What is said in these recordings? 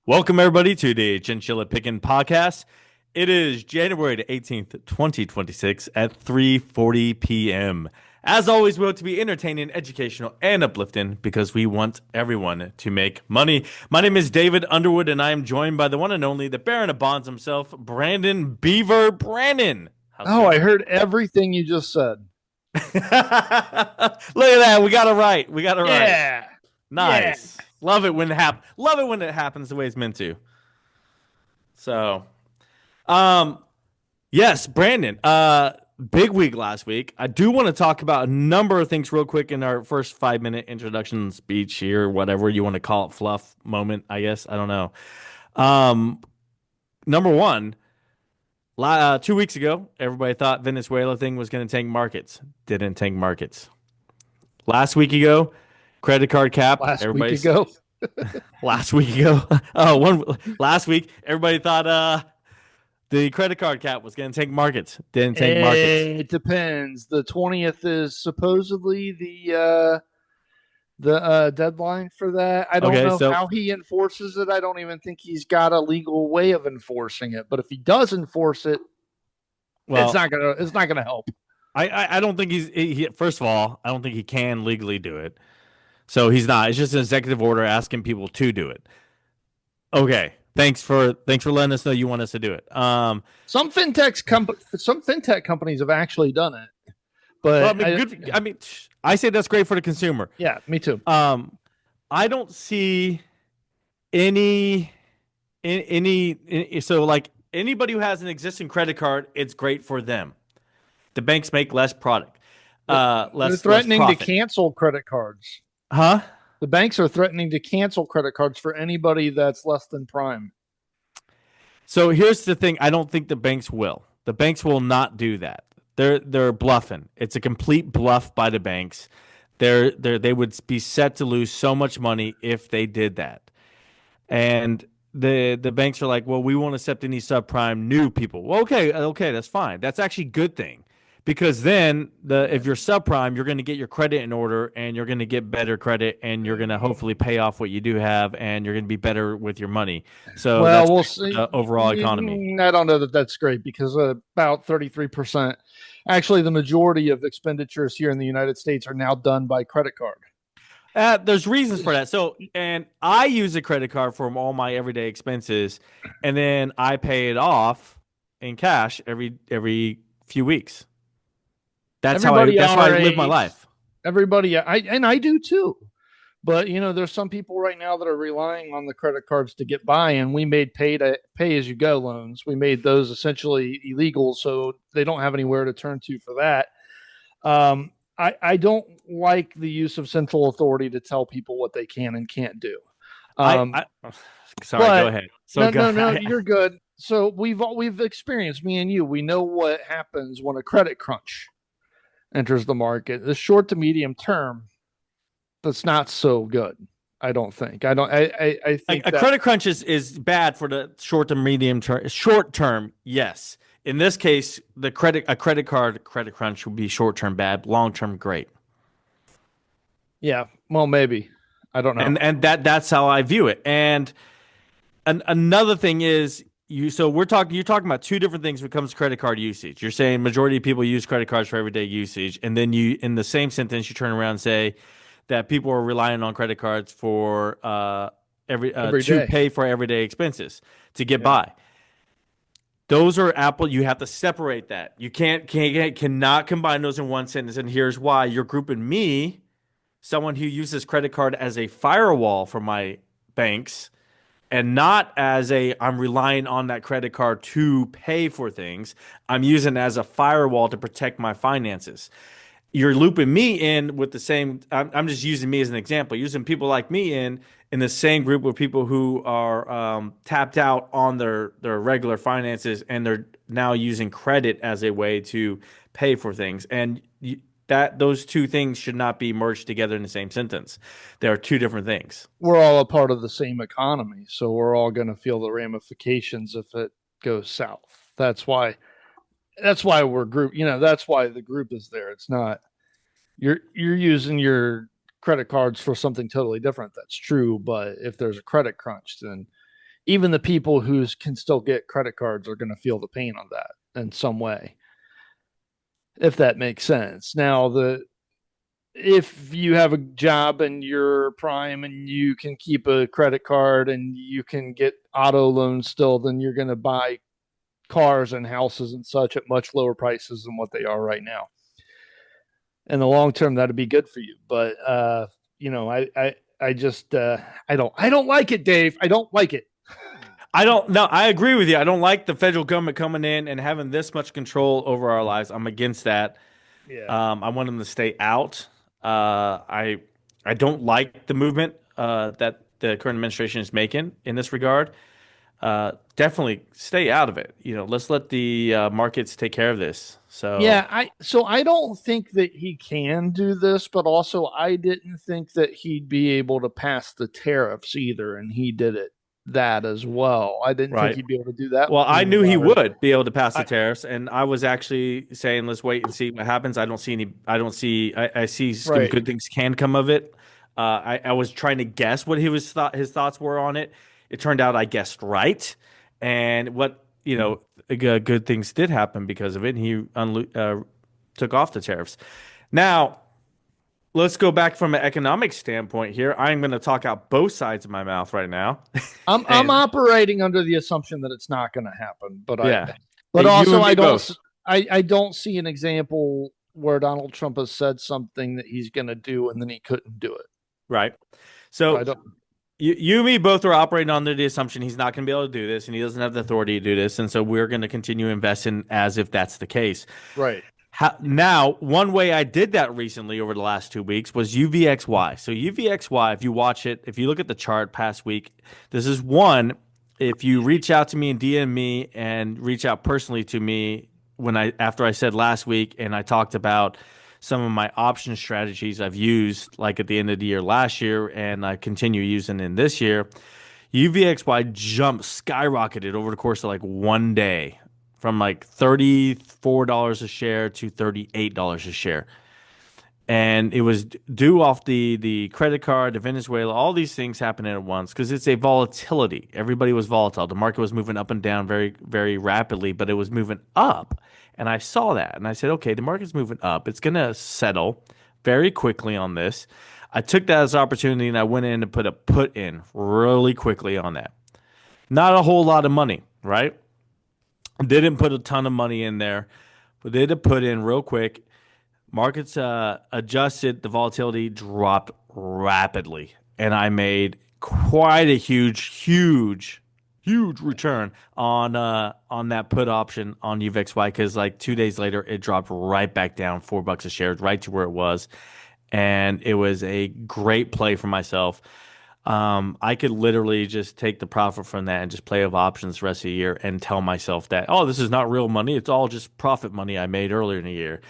Welcome, everybody, to the Chinchilla Pickin' Podcast. It is January the 18th, 2026 at 3:40 p.m. As always, we want to be entertaining, educational, and uplifting because we want everyone to make money. My name is David Underwood, and I am joined by the one and only, the Baron of Bonds himself, Brandon Beaver. Brandon, how's it Oh, I going? heard everything you just said. Look at that. We got it right. We got it right. Yeah. Yeah. Nice. Love it when it happens. Love it when it happens the way it's meant to. So, um, yes, Brandon. Big week last week. I do want to talk about a number of things real quick in our first 5 minute introduction speech here, whatever you want to call it, fluff moment. I guess I don't know. Um, Number one, 2 weeks ago, everybody thought Venezuela thing was going to tank markets. Didn't tank markets. Last week ago, credit card cap. Last week Everybody's ago. last week ago. Last week, everybody thought the credit card cap was going to tank markets. Didn't tank markets. It depends. The 20th is supposedly the deadline for that. I don't Okay, know so how he enforces it. I don't even think he's got a legal way of enforcing it. But if he does enforce it, it's well, not gonna help. I don't think first of all, I don't think he can legally do it. So he's not. It's just an executive order asking people to do it. Okay. Thanks for letting us know you want us to do it. Some fintech companies have actually done it. Well, I But mean, good. I mean, I say that's great for the consumer. yeah, me too. I don't see any, so like anybody who has an existing credit card, it's great for them. The banks make less product, They're less threatening to profit. cancel credit cards. Huh? The banks are threatening to cancel credit cards for anybody that's less than prime. So here's the thing: I don't think the banks will. The banks will not do that. They're bluffing. It's a complete bluff by the banks. They would be set to lose so much money if they did that. And the banks are like, well, we won't accept any subprime new people. Well, okay, that's fine. That's actually a good thing because then if you're subprime, you're going to get your credit in order and you're going to get better credit and you're going to hopefully pay off what you do have and you're going to be better with your money. So Well, that's we'll great for see. the overall economy. I don't know that that's great because about 33%, actually, the majority of expenditures here in the United States are now done by credit card. There's reasons for that. So, and I use a credit card for all my everyday expenses, and then I pay it off in cash every few weeks. That's how I Everybody that's how I our live my age, life. I do too. But there's some people right now that are relying on the credit cards to get by, and we made pay as you go loans. We made those essentially illegal, so they don't have anywhere to turn to for that. I don't like the use of central authority to tell people what they can and can't do. I, Um, I sorry, go but ahead. So no, go no, no, ahead. you're good. So we've experienced, me and you. We know what happens when a credit crunch enters the market. The short to medium term, that's not so good. I don't think. I don't. I A, think a that credit crunch is bad for the short to medium term. Short term, yes. In this case, a credit card credit crunch would be short term bad, long term great. yeah. Well, maybe. I don't know. And that's how I view it. And another thing is you're talking about two different things when it comes to credit card usage. You're saying majority of people use credit cards for everyday usage, and then you in the same sentence you turn around and say that people are relying on credit cards for every Every to day. pay for everyday expenses to get Yeah. by. Those are Apple. You have to separate that. You cannot combine those in one sentence. And here's why: you're grouping me, someone who uses credit card as a firewall for my banks and not as a I'm relying on that credit card to pay for things. I'm using it as a firewall to protect my finances. You're looping me in with the same. I'm just using me as an example. Using people like me in the same group with people who are tapped out on their regular finances and they're now using credit as a way to pay for things. And that those two things should not be merged together in the same sentence. They are two different things. We're all a part of the same economy, so we're all going to feel the ramifications if it goes south. That's why we're group. That's why the group is there. It's not you're using your credit cards for something totally different. That's true, but if there's a credit crunch, then even the people who can still get credit cards are going to feel the pain on that in some way, if that makes sense. Now, the if you have a job and you're prime and you can keep a credit card and you can get auto loans still, then you're going to buy cars and houses and such at much lower prices than what they are right now. In the long term, that'd be good for you. But I just I don't like it, Dave. I don't like it. I don't know. I agree with you. I don't like the federal government coming in and having this much control over our lives. I'm against that. Yeah. I want them to stay out. I don't like the movement that the current administration is making in this regard. Definitely stay out of it. Let's let the markets take care of this. So, Yeah, I don't think that he can do this, but also I didn't think that he'd be able to pass the tariffs either, and he did that as well. I didn't think right. he'd be able to do that Well, I between the knew he virus. would be able to pass the I tariffs, and I was actually saying, let's wait and see what happens. I don't see any. I don't see. I see some right. good things can come of it. I was trying to guess what his thoughts were on it. It turned out I guessed right, and good things did happen because of it. And he took off the tariffs. Now, let's go back from an economic standpoint here. I'm going to talk out both sides of my mouth right now, I'm and operating under the assumption that it's not going to happen, yeah, but you also and me both. I don't see an example where Donald Trump has said something that he's going to do and then he couldn't do it. Right. I So don't. you and me both are operating under the assumption he's not going to be able to do this and he doesn't have the authority to do this. And so we're going to continue investing as if that's the case. Right. Now, one way I did that recently over the last 2 weeks was UVXY. So UVXY, if you watch it, if you look at the chart past week, this is one. If you reach out to me and DM me and reach out personally to me after I said last week and I talked about some of my option strategies I've used like at the end of the year last year and I continue using in this year, UVXY jumped, skyrocketed over the course of like one day from like $34 a share to $38 a share. And it was due off the credit card, the Venezuela, all these things happening at once because it's a volatility. Everybody was volatile. The market was moving up and down very, very rapidly, but it was moving up. And I saw that and I said, okay, the market's moving up. It's going to settle very quickly on this. I took that as an opportunity and I went in and put a put in really quickly on that. Not a whole lot of money, right? Didn't put a ton of money in there, but did a put in real quick. Markets adjusted, the volatility dropped rapidly, and I made quite a huge return on that put option on UVXY because like 2 days later it dropped right back down $4 a share, right to where it was, and it was a great play for myself. I could literally just take the profit from that and just play with options the rest of the year and tell myself that, oh, this is not real money. It's all just profit money I made earlier in the year.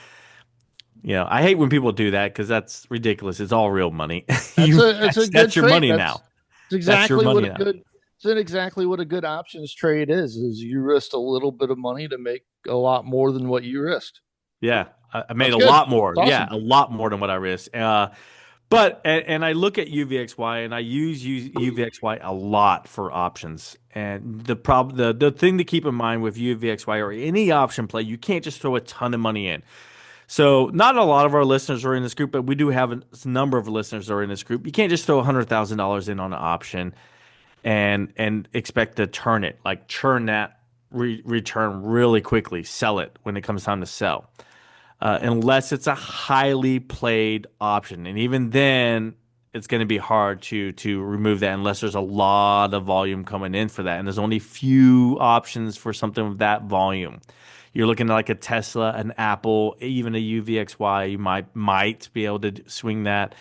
I hate when people do that because that's ridiculous. It's all real money. It's a good That's your trade. money now. It's That's your exactly what money a now. good it's exactly what a good options trade is you risk a little bit of money to make a lot more than what you risked. Yeah, I made That's a good. lot more. It's Yeah, awesome. a lot more than what I risked. But I look at UVXY and I use UVXY a lot for options. And the thing to keep in mind with UVXY or any option play, you can't just throw a ton of money in. So not a lot of our listeners are in this group, but we do have a number of listeners that are in this group. You can't just throw $100,000 in on an option and expect to turn it, like churn that return really quickly, sell it when it comes time to sell, unless it's a highly played option, and even then, it's going to be hard to remove that unless there's a lot of volume coming in for that, and there's only few options for something with that volume. You're looking at like a Tesla, an Apple, even a UVXY. You might be able to swing that.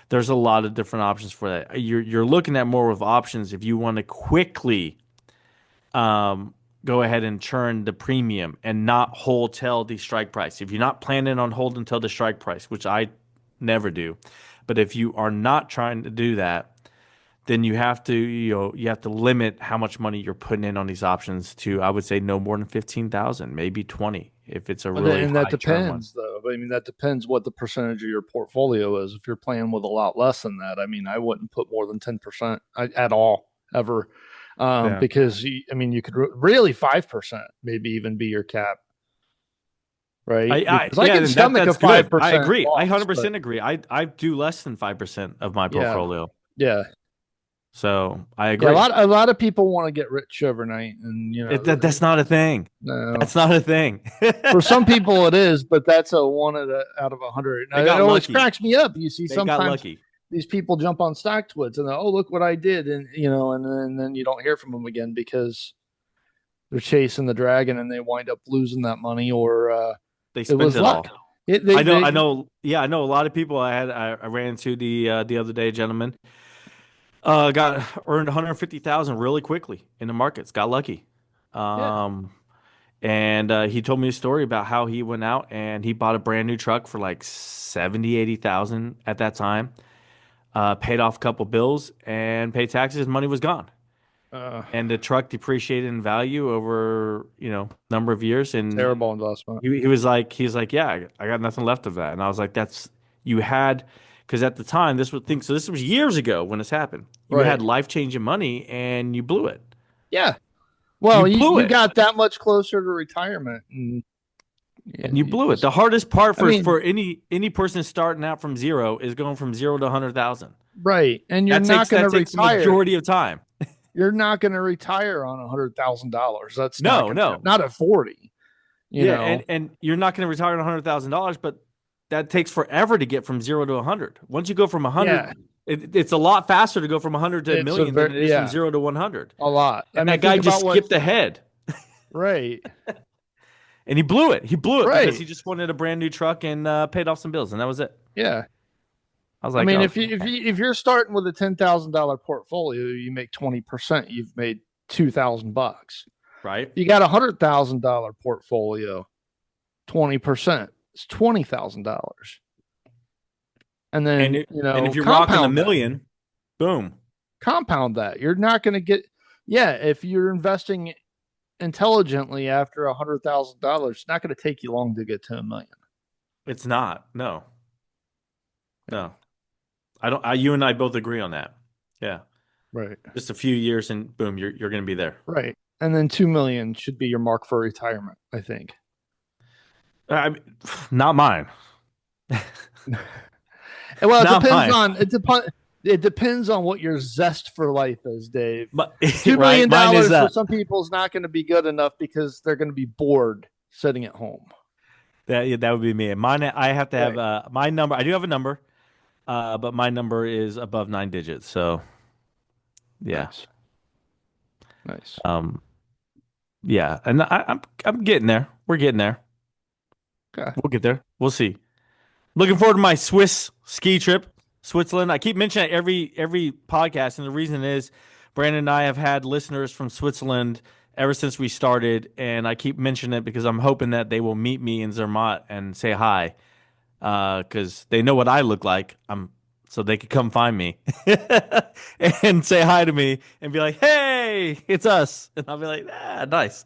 There's a lot of different options for that. You're looking at more of options if you want to quickly go ahead and churn the premium and not hold till the strike price. If you're not planning on holding till the strike price, which I never do, but if you are not trying to do that, then you have to limit how much money you're putting in on these options to, I would say, no more than 15,000, maybe 20 if it's a really And that high churn one. depends, though. I mean, that depends what the percentage of your portfolio is. If you're playing with a lot less than that, I mean, I wouldn't put more than 10% at all ever. Yeah. because I mean, you could really 5% maybe even be your cap, right? Because I Yeah, can then stomach a that's five good. I percent agree. I loss, but 100% agree. I do less than 5% of my yeah, portfolio. yeah, So I yeah. agree. A lot of people want to get rich overnight, and That's not a thing. no. That's not a thing. For some people, it is, but that's a one out of 100. They And it got always lucky. cracks me up. You see, They got sometimes lucky. these people jump on stock twits and oh, look what I did, and then you don't hear from them again because they're chasing the dragon and they wind up losing that money, or They it spent was it all. luck. They I know. Yeah, I know a lot of people. I ran into the other day, gentleman. Got earned 150,000 really quickly in the markets. Got lucky. yeah. Um, and he told me a story about how he went out and he bought a brand new truck for like 70, 80,000 at that time. Paid off a couple bills and paid taxes. Money was gone. Uh, And the truck depreciated in value over, number of years. And Terrible investment. he's like, yeah, I got nothing left of that. And I was like, you had, because at the time so this was years ago when this happened. You Right. had life-changing money and you blew it. Yeah. You Well, blew you it got that much closer to retirement, and and you you blew it. just. The hardest part I for mean, any person starting out from zero is going from zero to 100,000. right. And you're That not takes going to that takes the retire. majority of time. You're not going to retire on $100,000. That's not No, going to no. not at 40. You Yeah, know. and you're not going to retire on $100,000, but that takes forever to get from zero to 100. Once you go from Yeah. 100, it's a lot faster to go from 100 to a It's a million than very it is from yeah, zero to 100. a lot. I And mean, that think guy just about what. skipped ahead, Right. and he blew it. He blew it because Right. he just wanted a brand new truck and paid off some bills, and that was it. Yeah. I was I like, mean, oh, if you're starting with a $10,000 portfolio, you make 20%. You've made $2,000. right. You got $100,000 portfolio, 20%. It's $20,000. And then And if you're rocking a compound that. million, boom. Compound that. You're not going to get. Yeah, if you're investing intelligently after $100,000, it's not going to take you long to get to a million. It's not. No, no. I don't. You and I both agree on that. Yeah, Right. just a few years and boom, you're going to be there. Right. And then 2 million should be your mark for retirement, I think. I mean, not mine. Well, Not mine. it depends on what your zest for life is, Dave. But $2 right, million mine is for some people is not going to be good enough because they're going to be bored sitting at home. that would be me. Mine, I have to have Right. my number. I do have a number, but my number is above 9 digits. So yeah, Nice. Nice. um, yeah, and I'm getting there. We're getting there. Okay. We'll get there. We'll see. Looking forward to my Swiss ski trip, Switzerland. I keep mentioning it every podcast, and the reason is Brandon and I have had listeners from Switzerland ever since we started, and I keep mentioning it because I'm hoping that they will meet me in Zermatt and say hi, because they know what I look like. So they could come find me and say hi to me and be like, "Hey, it's us," and I'll be like, "Ah, nice."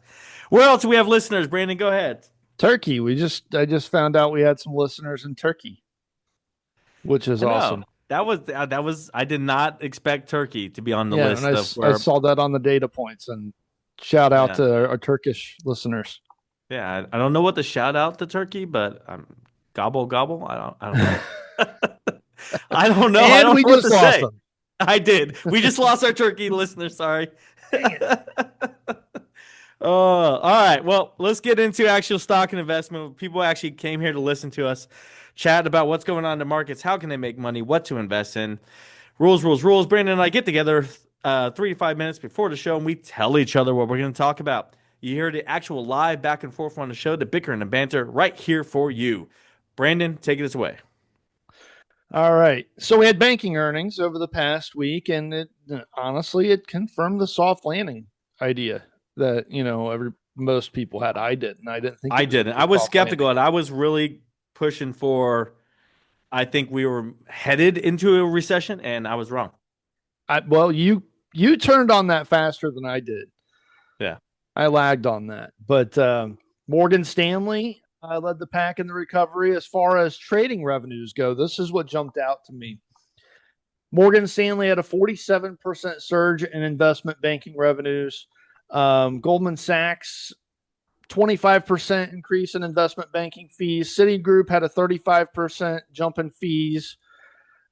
Where else do we have listeners? Brandon, go ahead. Turkey. I just found out we had some listeners in Turkey, which is I know. awesome. That was I did not expect Turkey to be on the Yeah, and list of I where saw that on the data points, and shout out yeah. to our Turkish listeners. Yeah, I don't know what to shout out to Turkey, but gobble gobble. I don't know. I don't know. I And don't we know what just to lost say. them. I did. We just lost our Turkey listener, sorry. Dang it. All right. Well, let's get into actual stock and investment. People actually came here to listen to us chat about what's going on in the markets, how can they make money, what to invest in. Rules, rules, rules. Brandon and I get together 3 to 5 minutes before the show, and we tell each other what we're going to talk about. You hear the actual live back and forth on the show, the bicker and the banter right here for you. Brandon, take us away. All right. So we had banking earnings over the past week, and honestly, it confirmed the soft landing idea that most people had. I didn't. I didn't think it I was gonna didn't. be I a was soft skeptical, landing. and I was really pushing for. I think we were headed into a recession, and I was wrong. Well, you turned on that faster than I did. Yeah. I lagged on that, but Morgan Stanley led the pack in the recovery as far as trading revenues go. This is what jumped out to me. Morgan Stanley had a 47% surge in investment banking revenues. Goldman Sachs, 25% increase in investment banking fees. Citigroup had a 35% jump in fees.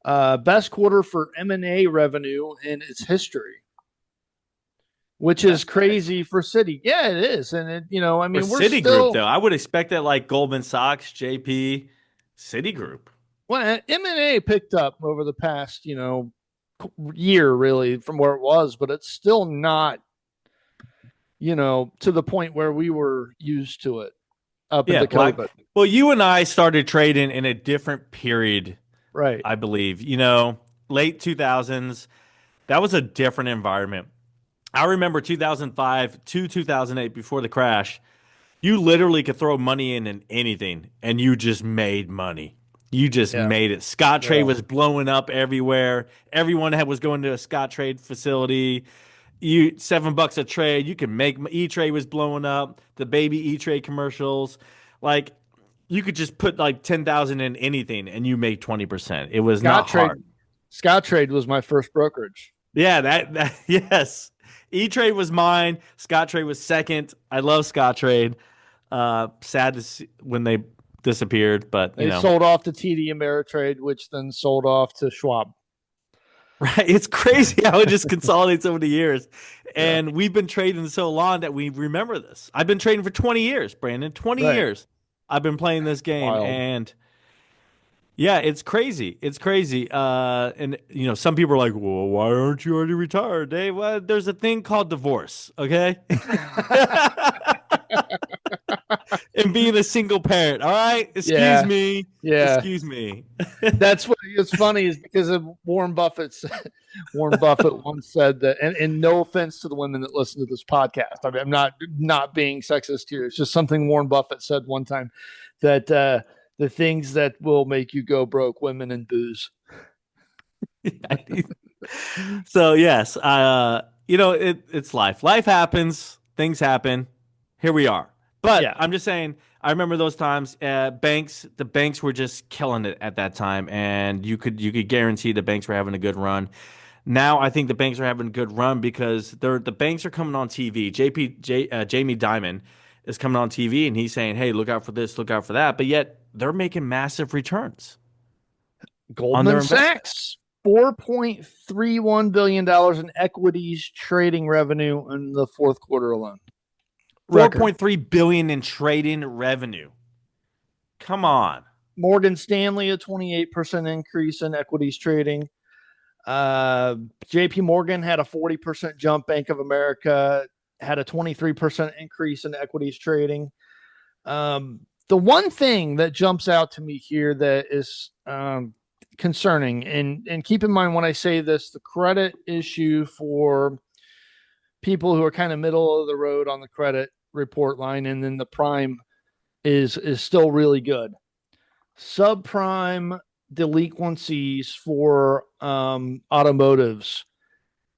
Best quarter for M&A revenue in its history, which is crazy for Citi. Yeah, it is. And, I For mean, we're Citigroup, still, though, I would expect that like Goldman Sachs, JP, Citigroup. well, M&A picked up over the past, year, really, from where it was, but it's still not, to the point where we were used to it up Yeah, into like, COVID. well, you and I started trading in a different period, Right. I believe. Late 2000s, that was a different environment. I remember 2005 to 2008 before the crash. You literally could throw money in anything and you just made money. You just Yeah. made it. Scott Trade Yeah. was blowing up everywhere. Everyone was going to a Scott Trade facility. You $7 a trade. You can make E Trade was blowing up. The baby E Trade commercials, like you could just put like 10,000 in anything and you make 20%. It was not Scott Trade. hard. Scott Trade was my first brokerage. Yeah, that yes. E Trade was mine. Scott Trade was second. I love Scott Trade. Sad to see when they disappeared, but They sold off to TD Ameritrade, which then sold off to Schwab. right. It's crazy how it just consolidates over the years. Yeah. And we've been trading so long that we remember this. I've been trading for 20 years, Brandon. 20 Right. years. I've been playing this game. Wild. And yeah, it's crazy. It's crazy. And some people are like, well, why aren't you already retired, Dave? Well, there's a thing called divorce, okay? And being a single parent. All right. Excuse me. Yeah. Excuse me. That's what it's funny is because of Warren Buffett once said that, and no offense to the women that listen to this podcast. I mean, I'm not being sexist here. It's just something Warren Buffett said one time that the things that will make you go broke, women and booze. So yes, it's life. Life happens. Things happen. Here we are. But Yeah. I'm just saying, I remember those times. The banks were just killing it at that time, and you could guarantee the banks were having a good run. Now I think the banks are having a good run because the banks are coming on TV. Jamie Dimon is coming on TV, and he's saying, "Hey, look out for this, look out for that." But yet they're making massive returns. Goldman Sachs, $4.31 billion in equities trading revenue in the fourth quarter alone. 4.3 billion in trading revenue. Come on. Morgan Stanley, a 28% increase in equities trading. JP Morgan had a 40% jump. Bank of America had a 23% increase in equities trading. The one thing that jumps out to me here that is concerning, and keep in mind when I say this, the credit issue for people who are kind of middle of the road on the credit report line, and then the prime is still really good. Subprime delinquencies for automotives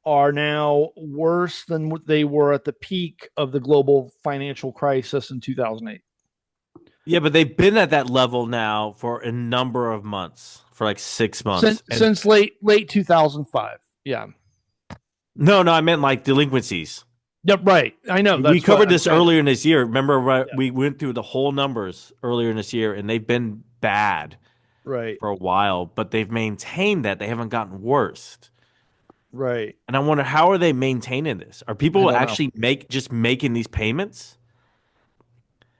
are now worse than what they were at the peak of the global financial crisis in 2008. Yeah, but they've been at that level now for a number of months, for like 6 months. Since late 2005. Yeah. No, I meant like delinquencies. Yep, right. I know. We covered this earlier in this year. Remember, we went through the whole numbers earlier in this year, and they've been bad for a while, but they've maintained that. They haven't gotten worse. Right. And I wonder, how are they maintaining this? Are people actually making these payments?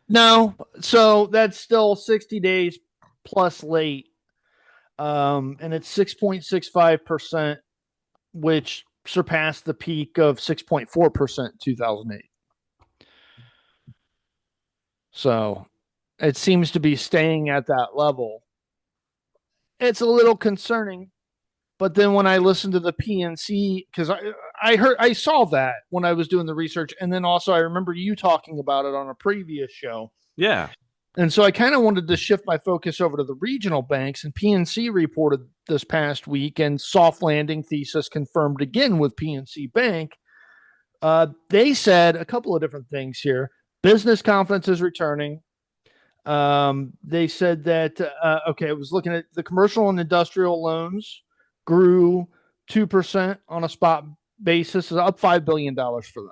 No. So that's still 60 days plus late. And it's 6.65%, which surpassed the peak of 6.4% in 2008. So it seems to be staying at that level. It's a little concerning, but then when I listened to the PNC, because I saw that when I was doing the research, and then also I remember you talking about it on a previous show. Yeah. And so I kind of wanted to shift my focus over to the regional banks, and PNC reported this past week, and soft landing thesis confirmed again with PNC Bank. They said a couple of different things here. Business confidence is returning. They said that, I was looking at the commercial and industrial loans grew 2% on a spot basis, is up $5 billion for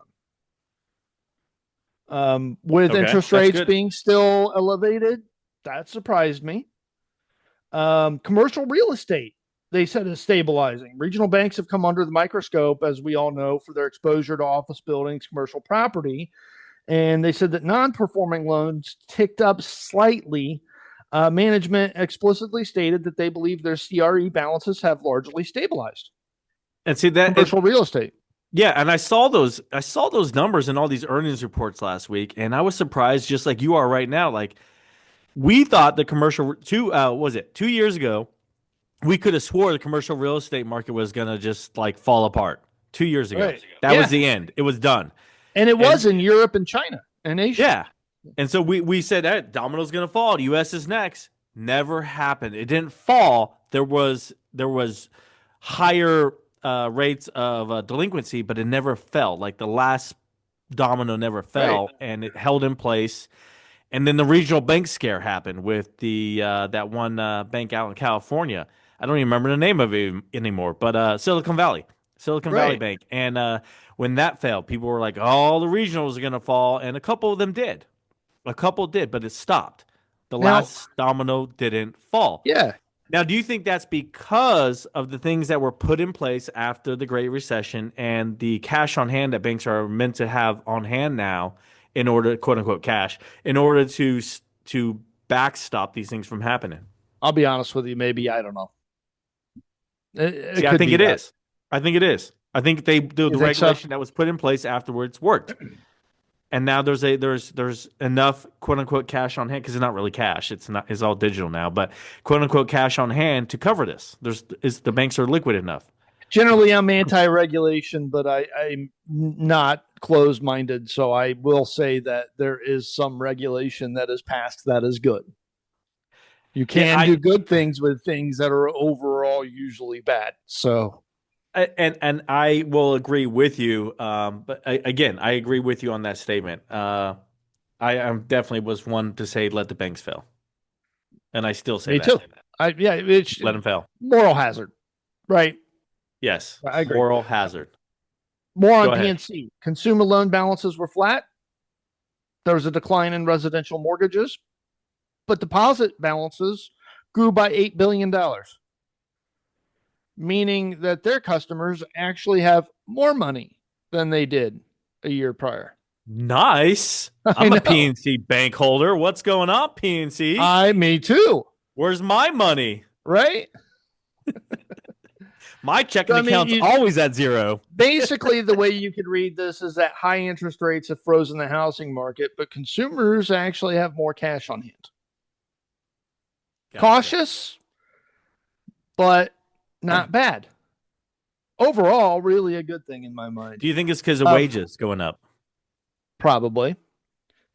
them. With Okay, interest that's rates good. being still elevated, that surprised me. Commercial real estate, they said, is stabilizing. Regional banks have come under the microscope, as we all know, for their exposure to office buildings, commercial property. And they said that non-performing loans ticked up slightly. Management explicitly stated that they believe their CRE balances have largely stabilized. And see that, and Commercial real estate. yeah, and I saw those numbers in all these earnings reports last week, and I was surprised, just like you are right now. Like we thought the commercial two was it 2 years ago, we could have swore the commercial real estate market was gonna just like fall apart 2 years ago. Right. That was Yeah. the end. It was done. And it was And in Europe and China and Asia. yeah. And so we said that domino's gonna fall. The US is next. Never happened. It didn't fall. There was higher rates of delinquency, but it never fell. Like the last domino never Right. fell, and it held in place. And then the regional bank scare happened with the that one bank out in California. I don't even remember the name of it anymore, but Silicon Valley Right. Bank. And when that failed, people were like, "Oh, the regionals are going to fall," and a couple of them did. A couple did, but it stopped. The Now, last domino didn't fall. yeah. Now, do you think that's because of the things that were put in place after the Great Recession and the cash on hand that banks are meant to have on hand now, in order, quote unquote, cash, in order to backstop these things from happening? I'll be honest with you. Maybe. I don't know. It See, I could think be it that. is. I think it is. I think the You think so? regulation that was put in place afterwards worked, and now there's enough, quote unquote, cash on hand, because it's not really cash. It's all digital now, but quote unquote cash on hand to cover this. The banks are liquid enough. Generally, I'm anti-regulation, but I'm not closed-minded. So I will say that there is some regulation that is passed that is good. You Yeah, can do good things with things that are overall usually bad. So and I will agree with you. But again, I agree with you on that statement. I am definitely was one to say let the banks fail, and I still say me that. too. Yeah, it's Let them fail. moral hazard, right? Yes, I agree. moral hazard. More Go on ahead. PNC. Consumer loan balances were flat. There was a decline in residential mortgages, but deposit balances grew by $8 billion, meaning that their customers actually have more money than they did a year prior. Nice. I I'm a know. PNC bank holder. What's going on, PNC? Me too. Where's my money? Right. My So, checking I mean, account's always at zero. basically, the way you could read this is that high interest rates have frozen the housing market, but consumers actually have more cash on hand. Gotcha. Cautious, but not bad. Overall, really a good thing in my mind. Do you think it's because of Uh, wages going up? Probably.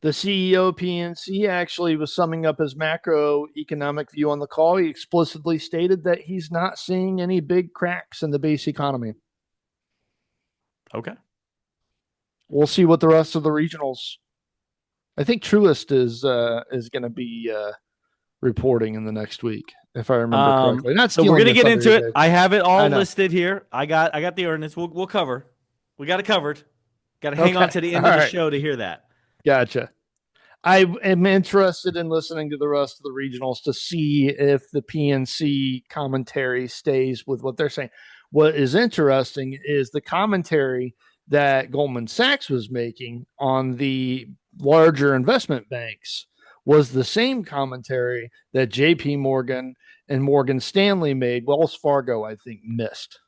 The CEO of PNC actually was summing up his macroeconomic view on the call. He explicitly stated that he's not seeing any big cracks in the base economy. Okay. We'll see what the rest of the regionals. I think Truist is going to be reporting in the next week, if I remember correctly. Not So we're stealing gonna your get thunder, into here, it. Dave. I have it I all know. listed here. I got the earnings. We'll cover. We got it covered. Got to hang on Okay. to the All end of the right. show to hear that. Gotcha. I am interested in listening to the rest of the regionals to see if the PNC commentary stays with what they're saying. What is interesting is the commentary that Goldman Sachs was making on the larger investment banks was the same commentary that JP Morgan and Morgan Stanley made. Wells Fargo, I think, missed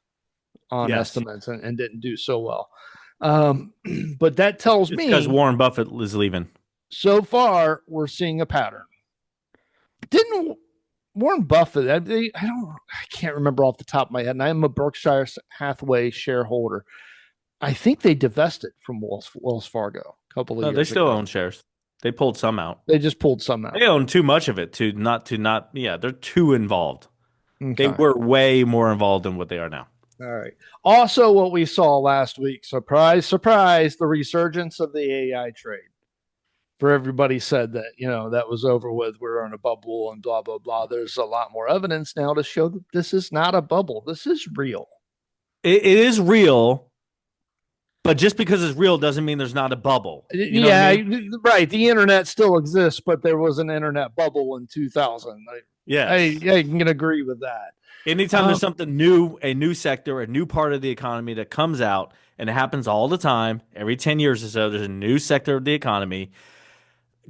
on Yes, estimates and didn't do so well. Um, but that tells it's because me Warren Buffett is leaving. so far we're seeing a pattern. Didn't Warren Buffett? I can't remember off the top of my head, and I'm a Berkshire Hathaway shareholder. I think they divested from Wells Fargo a couple of No, they years still ago. own shares. They pulled some out. They just pulled some out. They own too much of it to not. Yeah, they're too involved. They Okay. were way more involved than what they are now. All right. Also, what we saw last week, surprise, surprise, the resurgence of the AI trade. for everybody said that, that was over with. We're in a bubble and blah, blah, blah. There's a lot more evidence now to show that this is not a bubble. This is real. It is real, but just because it's real doesn't mean there's not a bubble. You know what I Yeah, mean? right. The internet still exists, but there was an internet bubble in 2000. Yes. I can agree with that. Anytime there's something new, a new sector, a new part of the economy that comes out, and it happens all the time, every 10 years or so, there's a new sector of the economy.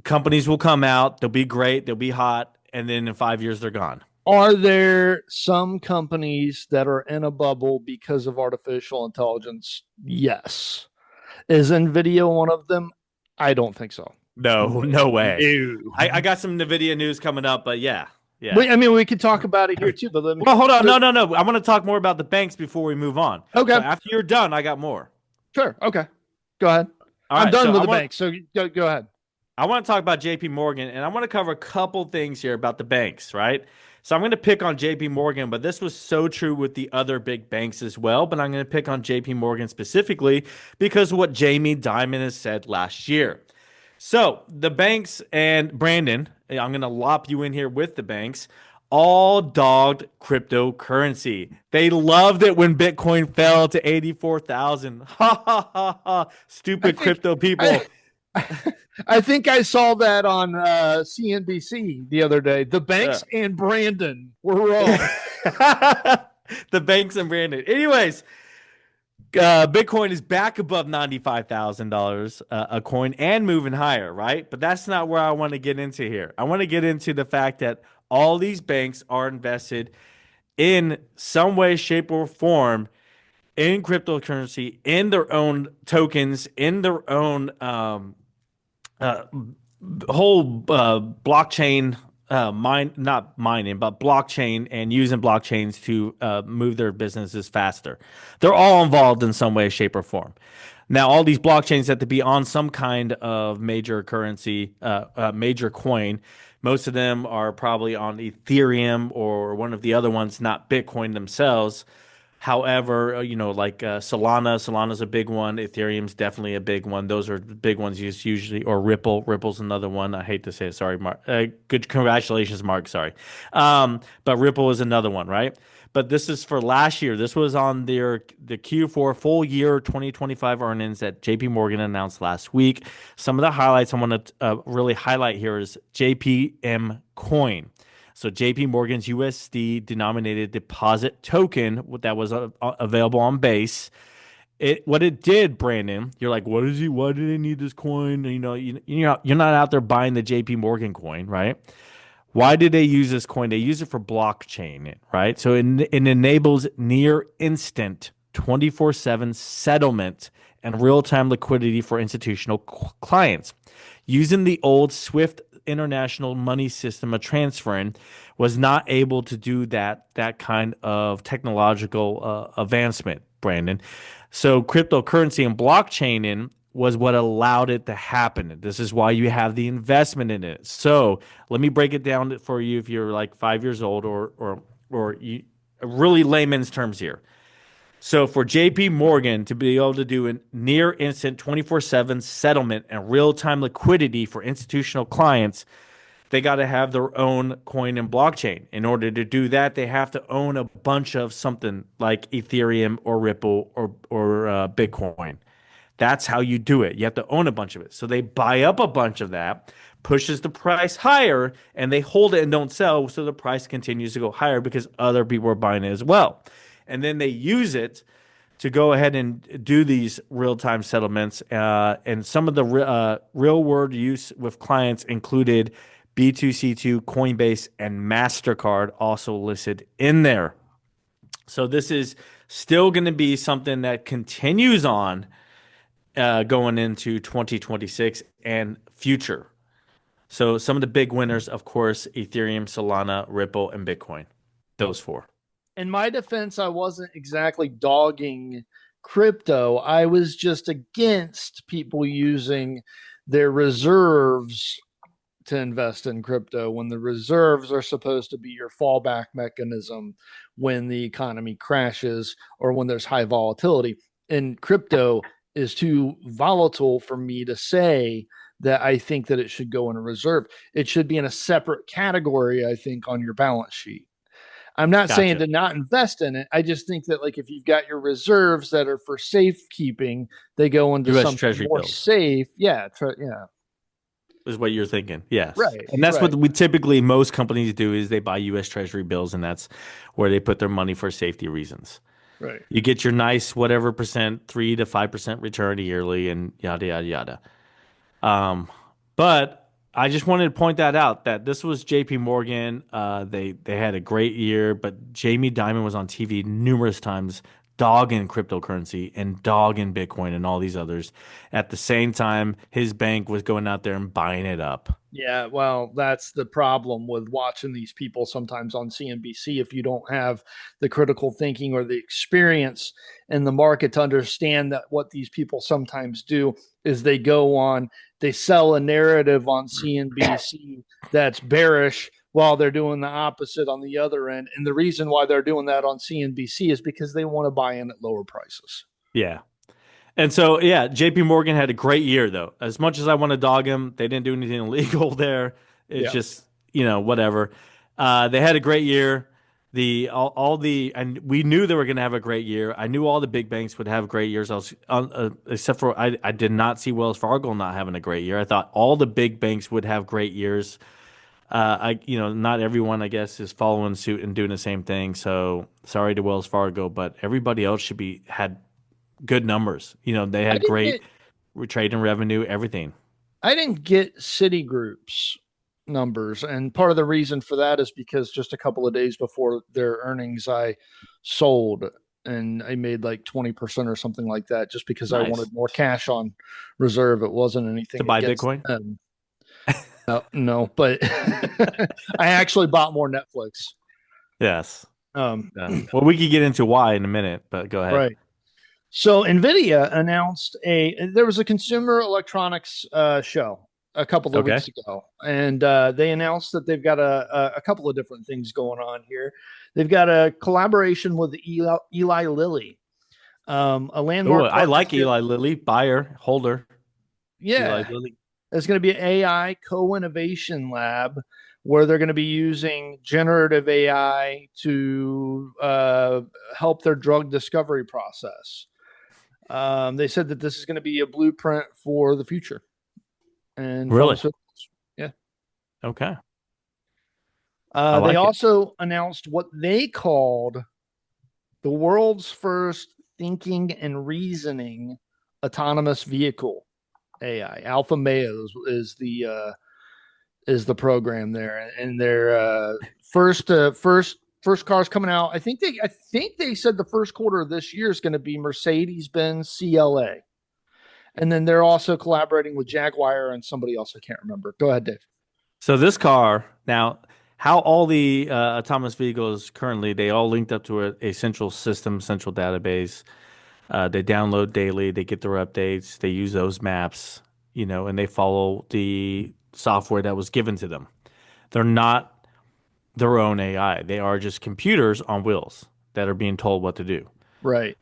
Companies will come out, they'll be great, they'll be hot, and then in 5 years, they're gone. Are there some companies that are in a bubble because of artificial intelligence? Yes. Is NVIDIA one of them? I don't think so. No, No. no way. No. I got some NVIDIA news coming up, but yeah, yeah. We could talk about it here too, but let me. Well, hold on. No, no, no. I want to talk more about the banks before we move on. So Okay. after you're done, I got more. Sure. Okay. Go ahead. All I'm right. done with the bank, so go ahead. I want to talk about JP Morgan, and I want to cover a couple things here about the banks, right? So I'm going to pick on JP Morgan, but this was so true with the other big banks as well. But I'm going to pick on JP Morgan specifically because of what Jamie Dimon has said last year. So the banks and Brandon, I'm going to lop you in here with the banks, all dogged cryptocurrency. They loved it when Bitcoin fell to 84,000. Ha ha ha ha. Stupid crypto people. I think I saw that on CNBC the other day. The banks and Brandon were wrong. The banks and Brandon. Anyways, Bitcoin is back above $95,000 a coin and moving higher, right? But that's not where I want to get into here. I want to get into the fact that all these banks are invested in some way, shape, or form in cryptocurrency, in their own tokens, in their own uh, whole blockchain not mining, but blockchain and using blockchains to move their businesses faster. They're all involved in some way, shape, or form. Now, all these blockchains have to be on some kind of major currency, major coin. Most of them are probably on Ethereum or one of the other ones, not Bitcoin themselves. However, like Solana's a big one. Ethereum's definitely a big one. Those are the big ones used usually, or Ripple. Ripple's another one. I hate to say it. Sorry, Mark. Good, congratulations, Mark. Sorry. But Ripple is another one, right? But this is for last year. This was on the Q4 full year 2025 earnings that JP Morgan announced last week. Some of the highlights I want to really highlight here is JPM Coin. So JP Morgan's USD denominated deposit token that was available on Base. What it did, Brandon, you're like, what is he? Why do they need this coin? You're not out there buying the JP Morgan coin, right? Why did they use this coin? They use it for blockchain, right? So it enables near instant 24/7 settlement and real-time liquidity for institutional clients. Using the old Swift international money system of transferring was not able to do that kind of technological advancement, Brandon. So cryptocurrency and blockchain was what allowed it to happen. This is why you have the investment in it. So let me break it down for you if you're like 5 years old or you, really layman's terms here. So for JP Morgan to be able to do a near instant 24/7 settlement and real-time liquidity for institutional clients, they got to have their own coin and blockchain. In order to do that, they have to own a bunch of something like Ethereum or Ripple or Bitcoin. That's how you do it. You have to own a bunch of it. So they buy up a bunch of that, pushes the price higher, and they hold it and don't sell. So the price continues to go higher because other people are buying it as well. And then they use it to go ahead and do these real-time settlements. And some of the real-world use with clients included B2C2, Coinbase, and MasterCard also listed in there. So this is still going to be something that continues on going into 2026 and future. So some of the big winners, of course, Ethereum, Solana, Ripple, and Bitcoin. Those four. In my defense, I wasn't exactly dogging crypto. I was just against people using their reserves to invest in crypto when the reserves are supposed to be your fallback mechanism when the economy crashes or when there's high volatility. And crypto is too volatile for me to say that I think that it should go in a reserve. It should be in a separate category, I think, on your balance sheet. I'm not saying Gotcha. to not invest in it. I just think that like if you've got your reserves that are for safekeeping, they go into U.S. something Treasury more bills safe. Yeah, yeah, is what you're thinking. Yes. right, And that's what right, we typically most companies do is they buy U.S. Treasury bills, and that's where they put their money for safety reasons. right. You get your nice whatever percent, 3 to 5% return yearly, and yada yada yada. Um, but I just wanted to point that out that this was J.P. Morgan. They had a great year, but Jamie Dimon was on TV numerous times, dogging cryptocurrency and dogging Bitcoin and all these others. At the same time, his bank was going out there and buying it up. Yeah, well, that's the problem with watching these people sometimes on CNBC. If you don't have the critical thinking or the experience in the market to understand that what these people sometimes do is they go on, they sell a narrative on CNBC that's bearish while they're doing the opposite on the other end. And the reason why they're doing that on CNBC is because they want to buy in at lower prices. Yeah. And so, yeah, JP Morgan had a great year, though. As much as I want to dog him, they didn't do anything illegal there. It's Yeah. just, whatever. They had a great year. And we knew they were going to have a great year. I knew all the big banks would have great years. Except for I did not see Wells Fargo not having a great year. I thought all the big banks would have great years. Not everyone, I guess, is following suit and doing the same thing. So sorry to Wells Fargo, but everybody else had good numbers. They I had didn't great get trade and revenue, everything. I didn't get Citigroup's numbers, and part of the reason for that is because just a couple of days before their earnings, I sold and I made like 20% or something like that, just because I Nice. wanted more cash on reserve. It wasn't To anything buy against Bitcoin? them. No, no, but I actually bought more Netflix. Yes. Um, Well, we could get into why in a minute, but go ahead. right. So Nvidia announced there was a consumer electronics show a couple of Okay. weeks ago, and they announced that they've got a couple of different things going on here. They've got a collaboration with Eli Lilly, a Oh, landmark I like partnership. Eli Lilly, buyer, holder. Eli Yeah, Lilly. there's going to be an AI co-innovation lab where they're going to be using generative AI to help their drug discovery process. They said that this is going to be a blueprint for the future and Really? pharmaceuticals. Yeah. Okay. I They like it. also announced what they called the world's first thinking and reasoning autonomous vehicle AI. Alpha Meo is the program there, and their first cars coming out. I think they said the first quarter of this year is going to be Mercedes Benz CLA. And then they're also collaborating with Jaguar and somebody else I can't remember. Go ahead, Dave. So this car now, how all the autonomous vehicles currently, they all linked up to a central system, central database. They download daily. They get their updates. They use those maps, and they follow the software that was given to them. They're not their own AI. They are just computers on wheels that are being told what to do. Right.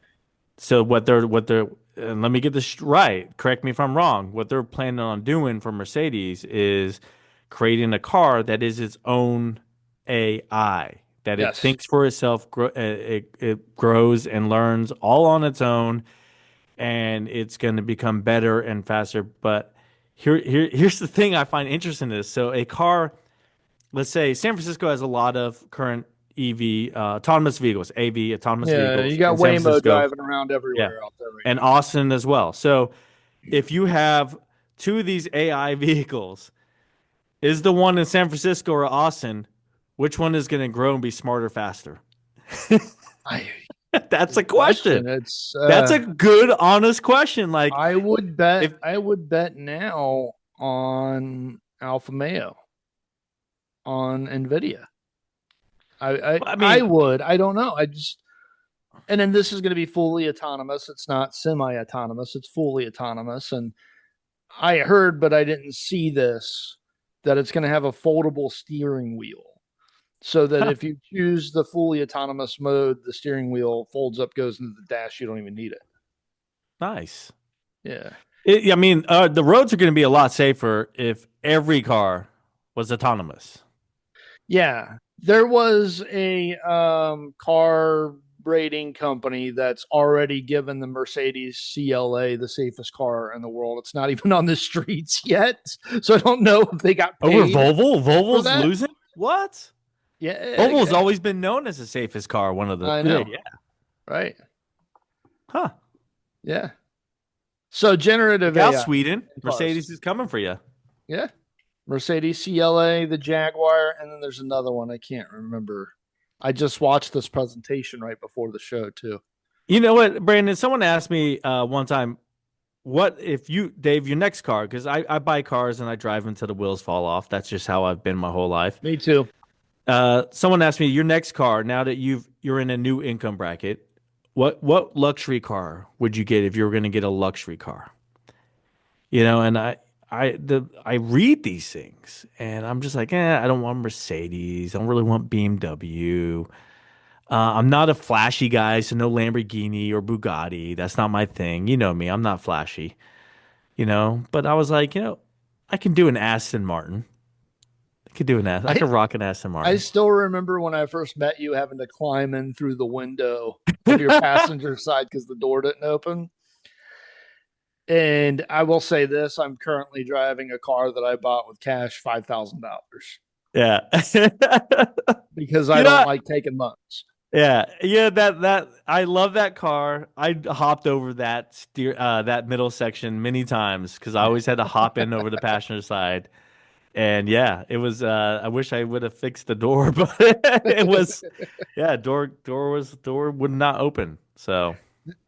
So what they're and let me get this right. Correct me if I'm wrong. What they're planning on doing for Mercedes is creating a car that is its own AI, that it Yes. thinks for itself, it grows and learns all on its own, and it's going to become better and faster. But here's the thing I find interesting in this. So a car, let's say San Francisco has a lot of current EV autonomous vehicles, AV autonomous Yeah, you vehicles got in San Waymo Francisco. driving around Yeah. everywhere out there right And now. Austin as well. So if you have two of these AI vehicles, is the one in San Francisco or Austin, which one is going to grow and be smarter faster? I That's a Good question. question. It's That's a good, honest question. Like, if I would bet now on Alpha Mayo on Nvidia. I I mean, would. I don't know. And then this is going to be fully autonomous. It's not semi-autonomous. It's fully autonomous. And I heard, but I didn't see this, that it's going to have a foldable steering wheel. So that huh, if you choose the fully autonomous mode, the steering wheel folds up, goes into the dash. You don't even need it. nice. Yeah. I mean, the roads are going to be a lot safer if every car was autonomous. Yeah, there was a car rating company that's already given the Mercedes CLA the safest car in the world. It's not even on the streets yet, so I don't know if they got Over paid Volvo? for Volvo's that. losing? What? Volvo's Yeah, always been known as the safest car. One of the I yeah, know, yeah. right? Huh. Yeah. So generative Look out, AI Sweden. in cars. Mercedes is coming for you. Yeah. Mercedes CLA, the Jaguar, and then there's another one I can't remember. I just watched this presentation right before the show too. You know what, Brandon? Someone asked me one time, what if you, Dave, your next car? Because I buy cars and I drive them until the wheels fall off. That's just how I've been my whole life. Me too. Someone asked me, your next car, now that you're in a new income bracket, what luxury car would you get if you were going to get a luxury car? And I read these things and I'm just like, I don't want Mercedes. I don't really want BMW. I'm not a flashy guy, so no Lamborghini or Bugatti. That's not my thing. You know me, I'm not flashy. But I was like, I can do an Aston Martin. I could do an Aston. I I could rock an Aston I Martin. still remember when I first met you having to climb in through the window of your passenger side because the door didn't open. And I will say this, I'm currently driving a car that I bought with cash $5,000 Yeah. because I you don't know, like taking loans. yeah. That I love that car. I hopped over that middle section many times because I always had to hop in over the passenger side. And yeah, it was. I wish I would have fixed the door, but it was. Yeah, door would not open. So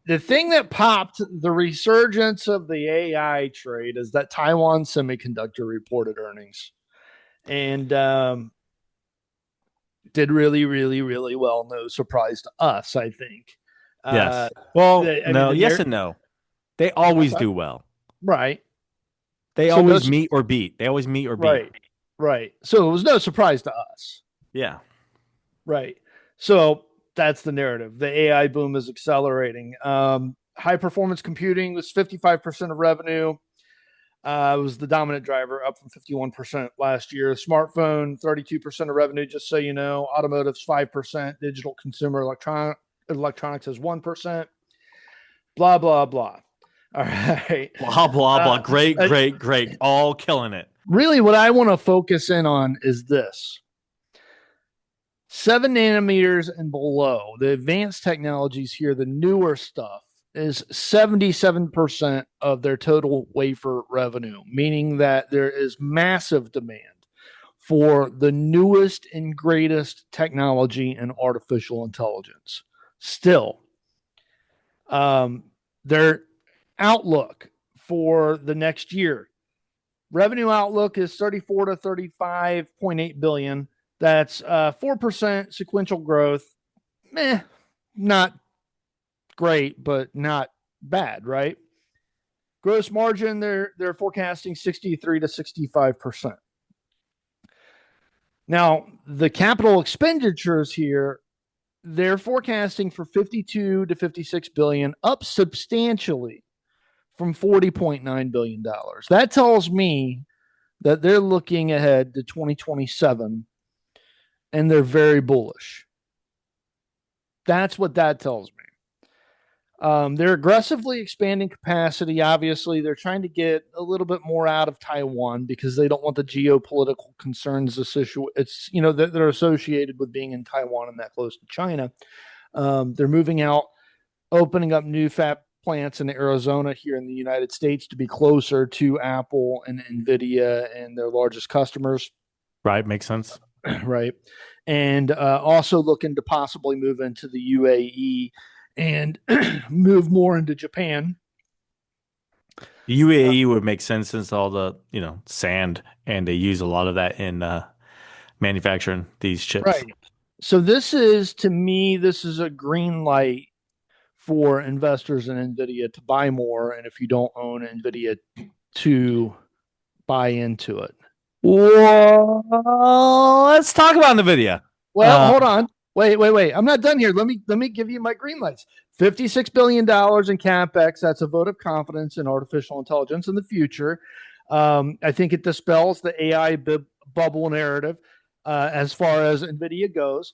The thing that popped the resurgence of the AI trade is that Taiwan Semiconductor reported earnings and did really, really, really well. No surprise to us, I think. yes. Well, I mean, no, yes and no. They always okay, do well. right. They So no, always meet or beat. They always meet or beat. right, right. So it was no surprise to us, Yeah. right? So that's the narrative. The AI boom is accelerating. High performance computing was 55% of revenue. Was the dominant driver, up from 51% last year. Smartphone, 32% of revenue, just so you know. Automotive's 5%. Digital consumer electronics is 1%. Blah, blah, blah. All right. Blah blah blah. Uh, Great, uh, great, great. All killing it. really, what I want to focus in on is this 7 nanometers and below, the advanced technologies here, the newer stuff, is 77% of their total wafer revenue, meaning that there is massive demand for the newest and greatest technology in artificial intelligence. Still, their outlook for the next year, revenue outlook is 34 to 35.8 billion. That's 4% sequential growth. Not great, but not bad, right? Gross margin, they're forecasting 63 to 65%. Now, the capital expenditures here, they're forecasting for 52 to 56 billion, up substantially from 40.9 billion dollars. That tells me that they're looking ahead to 2027 and they're very bullish. That's what that tells me. They're aggressively expanding capacity. Obviously, they're trying to get a little bit more out of Taiwan because they don't want the geopolitical concerns that are associated with being in Taiwan and that close to China. They're moving out, opening up new fab plants in Arizona here in the United States to be closer to Apple and Nvidia and their largest customers. Right, makes sense. Right, and also looking to possibly move into the UAE and move more into Japan. The UAE would make sense since all the sand, and they use a lot of that in manufacturing these chips. Right. So this is a green light for investors in Nvidia to buy more, and if you don't own Nvidia, to buy into it. Well, let's talk about NVIDIA. Well, hold on. Wait. I'm not done here. Let me give you my green lights. $56 billion in CapEx. That's a vote of confidence in artificial intelligence in the future. I think it dispels the AI bubble narrative as far as NVIDIA goes.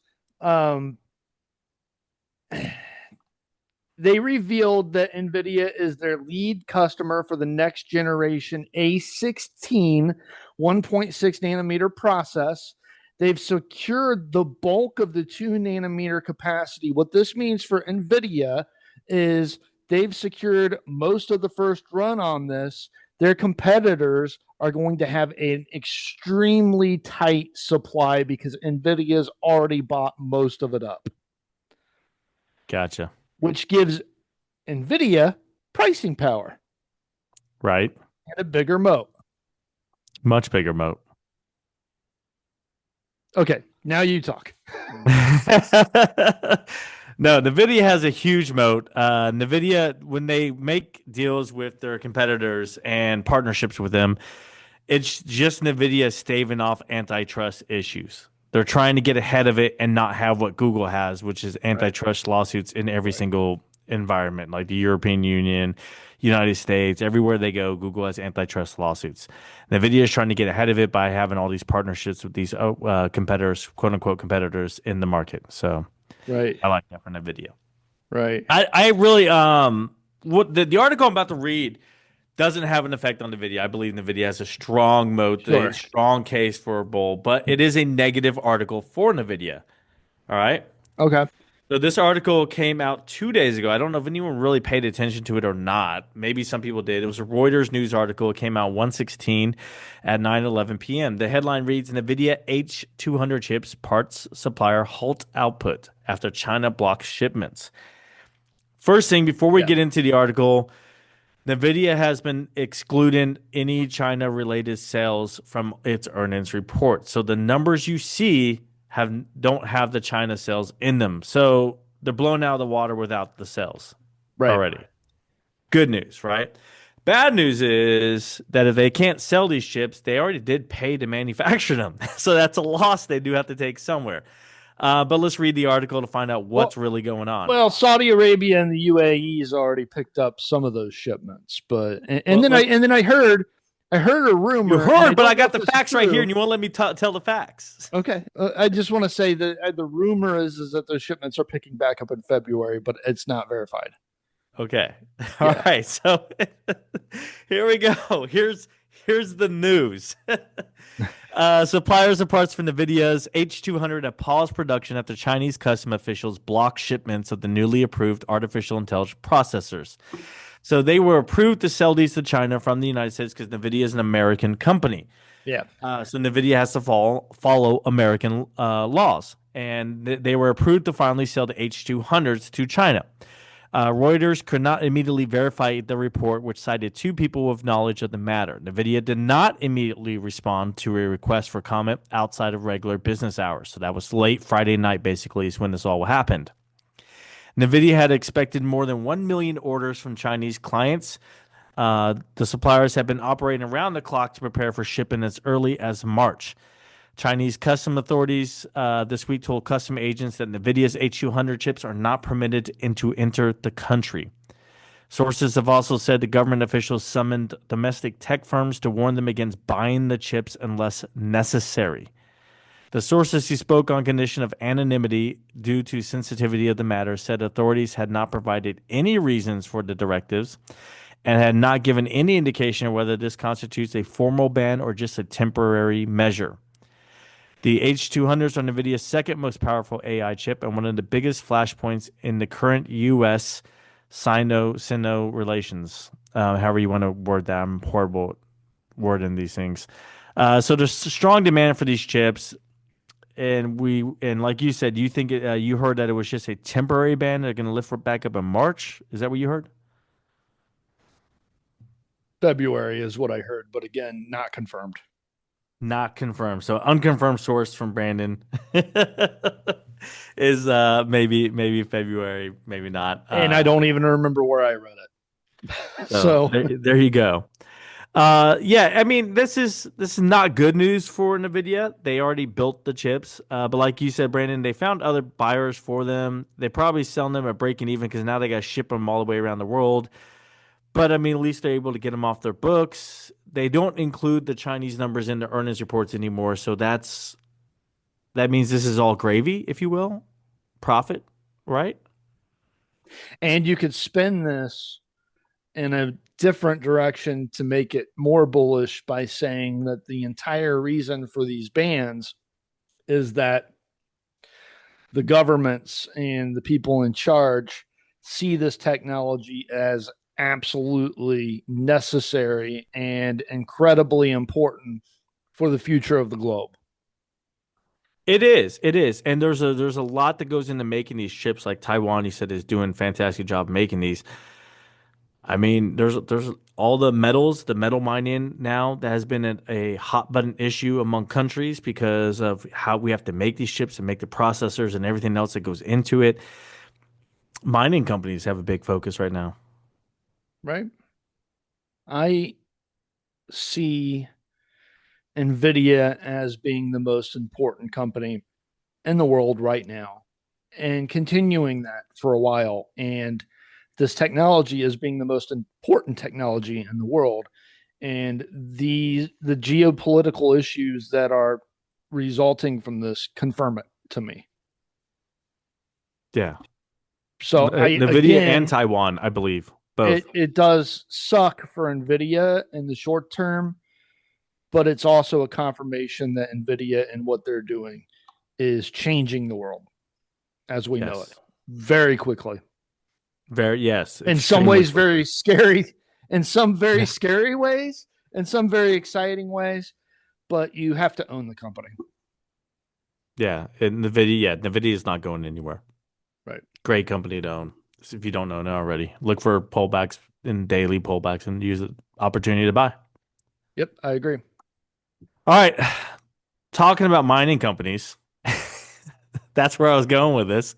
They revealed that NVIDIA is their lead customer for the next generation A16 1.6 nanometer process. They've secured the bulk of the 2 nanometer capacity. What this means for NVIDIA is they've secured most of the first run on this. Their competitors are going to have an extremely tight supply because NVIDIA's already bought most of it up. Gotcha. Which gives NVIDIA pricing power. Right. And a bigger moat. Much bigger moat. Okay, now you talk. No, NVIDIA has a huge moat. NVIDIA, when they make deals with their competitors and partnerships with them, it's just NVIDIA staving off antitrust issues. They're trying to get ahead of it and not have what Google has, which is antitrust lawsuits in every single environment, like the European Union, United States, everywhere they go, Google has antitrust lawsuits. NVIDIA is trying to get ahead of it by having all these partnerships with these competitors, quote unquote competitors in the market. So Right. I like that for NVIDIA. Right. I really what the article I'm about to read doesn't have an effect on NVIDIA. I believe NVIDIA has a strong moat, Sure. a strong case for a bull, but it is a negative article for NVIDIA. All right. Okay. So this article came out 2 days ago. I don't know if anyone really paid attention to it or not. Maybe some people did. It was a Reuters news article. It came out 1:16 at 9:11 p.m. The headline reads, NVIDIA H200 chips parts supplier halt output after China blocks shipments. First thing, before we get into the article, NVIDIA has been excluding any China-related sales from its earnings report. So the numbers you see don't have the China sales in them. So they're blown out of the water without the sales already. Good news, right? Bad news is that if they can't sell these chips, they already did pay to manufacture them. So that's a loss they do have to take somewhere. But let's read the article to find out what's really going on. Well, Saudi Arabia and the UAE's already picked up some of those shipments, but then I heard a rumor. You heard, but I got the facts right here, and you won't let me tell the facts. Okay, I just want to say that the rumor is that those shipments are picking back up in February, but it's not verified. Okay, all right. So here we go. Here's the news. Suppliers of parts from NVIDIA's H200 have paused production after Chinese custom officials blocked shipments of the newly approved artificial intelligence processors. So they were approved to sell these to China from the United States because NVIDIA is an American company. Yeah. So NVIDIA has to follow American laws. And they were approved to finally sell the H200s to China. Reuters could not immediately verify the report, which cited two people with knowledge of the matter. NVIDIA did not immediately respond to a request for comment outside of regular business hours. So that was late Friday night, basically, is when this all happened. NVIDIA had expected more than 1 million orders from Chinese clients. The suppliers have been operating around the clock to prepare for shipping as early as March. Chinese custom authorities this week told custom agents that NVIDIA's H200 chips are not permitted to enter the country. Sources have also said the government officials summoned domestic tech firms to warn them against buying the chips unless necessary. The sources who spoke on condition of anonymity due to sensitivity of the matter said authorities had not provided any reasons for the directives and had not given any indication of whether this constitutes a formal ban or just a temporary measure. The H200s are NVIDIA's second most powerful AI chip and one of the biggest flashpoints in the current U.S. Sino relations. However you want to word that. I'm horrible at wording these things. So there's strong demand for these chips. And like you said, you think you heard that it was just a temporary ban. They're going to lift it back up in March. Is that what you heard? February is what I heard, but again, not confirmed. Not confirmed. So unconfirmed source from Brandon is maybe February, maybe not. And I don't even remember where I read it. So there you go. Yeah, I mean, this is not good news for Nvidia. They already built the chips, but like you said, Brandon, they found other buyers for them. They probably selling them at breaking even because now they got to ship them all the way around the world. But I mean, at least they're able to get them off their books. They don't include the Chinese numbers in the earnings reports anymore, so that means this is all gravy, if you will, profit, right? And you could spin this in a different direction to make it more bullish by saying that the entire reason for these bans is that the governments and the people in charge see this technology as absolutely necessary and incredibly important for the future of the globe. It is, and there's a lot that goes into making these chips. Like Taiwan, you said, is doing a fantastic job making these. I mean, there's all the metals, the metal mining now that has been a hot button issue among countries because of how we have to make these chips and make the processors and everything else that goes into it. Mining companies have a big focus right now. Right? I see Nvidia as being the most important company in the world right now and continuing that for a while. And this technology as being the most important technology in the world. And the geopolitical issues that are resulting from this confirm it to me. Yeah, So I Nvidia and again, Taiwan, I believe, both. it does suck for Nvidia in the short term, but it's also a confirmation that Nvidia and what they're doing is changing the world as we know it Yes, very quickly. very yes, In some extremely ways, very quickly. scary, in some very Yeah, scary ways, in some very exciting ways, but you have to own the company. yeah. And Nvidia, yeah, Nvidia is not going anywhere. Right. Great company to own. So if you don't know it already, look for pullbacks and daily pullbacks and use the opportunity to buy. Yep, I agree. All right. Talking about mining companies, that's where I was going with this.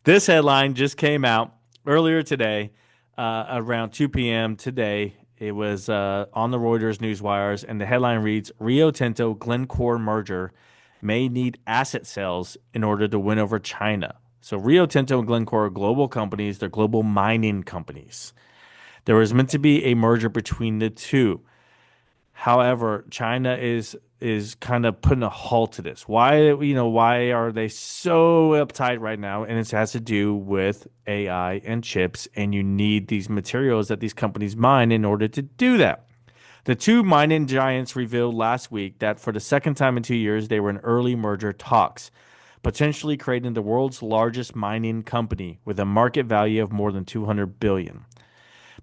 This headline just came out earlier today, around 2 p.m. today. It was on the Reuters news wires, and the headline reads Rio Tinto Glencore merger may need asset sales in order to win over China. So, Rio Tinto and Glencore are global companies, they're global mining companies. There was meant to be a merger between the two. However, China is kind of putting a halt to this. Why are they so uptight right now? And it has to do with AI and chips, and you need these materials that these companies mine in order to do that. The two mining giants revealed last week that for the second time in 2 years, they were in early merger talks, potentially creating the world's largest mining company with a market value of more than 200 billion.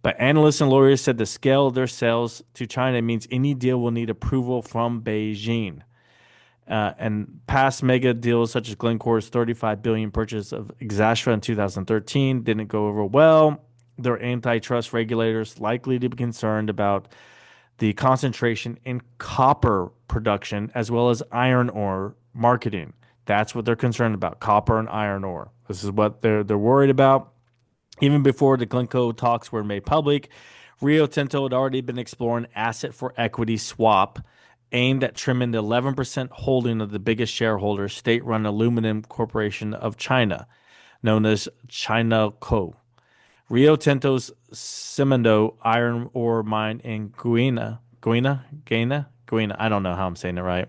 But analysts and lawyers said the scale of their sales to China means any deal will need approval from Beijing. And past mega deals such as Glencore's 35 billion purchase of Exastra in 2013 didn't go over well. Their antitrust regulators likely to be concerned about the concentration in copper production as well as iron ore marketing. That's what they're concerned about, copper and iron ore. This is what they're worried about. Even before the Glencoe talks were made public, Rio Tinto had already been exploring asset for equity swap aimed at trimming the 11% holding of the biggest shareholder, state-run aluminum corporation of China, known as China Co. Rio Tinto's Simandou iron ore mine in Guinea. I don't know how I'm saying it right.